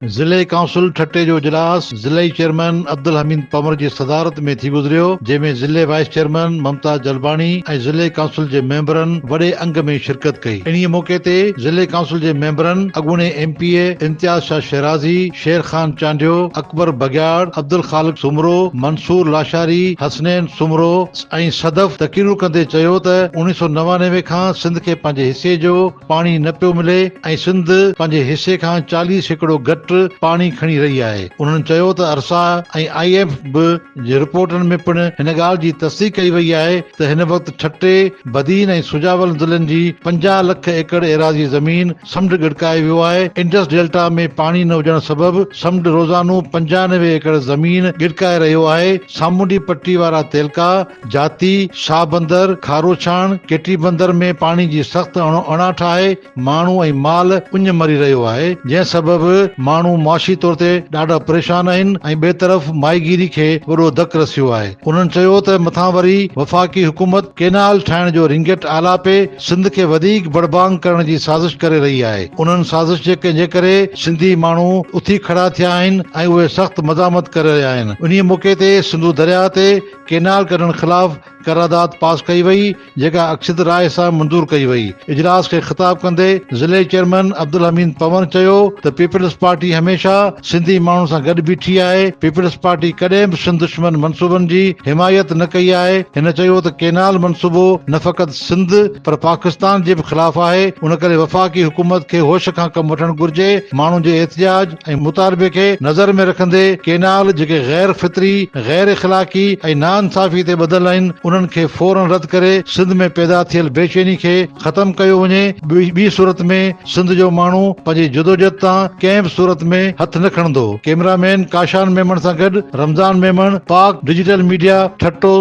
ज़िले काउंसिल ठट्टे जो इजलास ज़िले चेयरमैन अब्दुल हमीद पंवर जी सदारत में थी गुज़रियो, जंहिंमें ज़िले वाइस चेयरमैन मुमताज जलबाणी ऐं ज़िले काउंसिल जे मेंबरनि वॾे अंग में शिरकत कई। इन्हीअ मौके ते ज़िले काउंसिल जे मेंबरनि अॻूणे MPA इम्तियाज़ शाह शहराज़ी, शेर खान चांडियो, अकबर बगियाड़, अब्दुल खालिक सुमरो, मंसूर लाशारी, हसनैन सुमरो ऐं सदफ तक़रीरूं कंदे चयो त 1999 खां सिंध खे पंहिंजे हिसे जो पाणी न पियो मिले ऐं सिंध पंहिंजे हिसे खां 40% घटि पाणी खणी रही आहे। उन्हनि चयो त अरसा ऐं IF बि रिपोर्टनि में पिणु हिन ॻाल्हि जी तस्दीक कई वई आहे त हिन वक़्तु ठट्टे, बदीन ऐं सुजावल ज़िलनि जी 50 लख एकड़ एराज़ी ज़मीन समुंड गिड़काए वियो आहे। इंडस डेल्टा में पाणी न हुजण सबबि समुंड रोज़ानो 95 एकड़ ज़मीन गिड़काए रहियो आहे। सामूंडी पट्टी वारा तेलका, जाती, शाह बंदर, खारोछाण, केटी बंदर में पाणी जी सख़्त अणाठ आहे। माण्हू ऐं माल पुञ मरी रहियो आहे, जंहिं सबबि माण्हू मुआशी तौर ते ॾाढा परेशान आहिनि ऐं ॿिए तरफ़ माहीगीरी खे वॾो धकु रसियो आहे। उन्हनि चयो त मथां वरी वफ़ाक़ी हुकूमत केनाल ठाहिण जो रिंगट आलापे सिंध खे वधीक बड़बांग करण जी साज़िश करे रही आहे। उन्हनि साज़िश जे करे सिंधी माण्हू उथी खड़ा थिया आहिनि ऐं उहे सख़्त मज़ामत करे रहिया आहिनि। उन्हीअ मौके ते सिंधु दरिया ते केनाल करण ख़िलाफ़ करारदाद पास कई वई, जेका अक्सर राय सां मंज़ूर कई वई। इजलास खे ख़िताब कंदे ज़िले चेयरमैन अब्दुल हमीद पंवर चयो त पीपल्स पार्टी हमेशा सिंधी माण्हू सां गॾु बीठी आहे। पीपल्स पार्टी कॾहिं बि सिंध दुश्मन मनसूबनि जी हिमायत न कई आहे। हिन चयो त केनाल मनसूबो न फ़क़ति सिंध पर पाकिस्तान जे बि ख़िलाफ़ आहे। उन करे वफ़ाक़ी हुकूमत खे होश खां कमु वठणु घुर्जे। माण्हुनि जे एहतिजाज ऐं मुतालबे खे नज़र में रखंदे केनाल जेके गैर फितरी, गैर इख़लाक़ी ऐं नाइंसाफ़ी ते ॿधल आहिनि, उन्हनि खे फौरन रद्द करे सिंध में पैदा थियल बेचैनी खे ख़तम कयो वञे। ॿी सूरत में सिंध जो माण्हू पंहिंजी जदोजहद तां कंहिं बि सूरत में हथ न खणंदो। कैमरामैन काशान मेमन सां गॾु रमज़ान मेमन, पाक डिजिटल मीडिया, ठट्टो।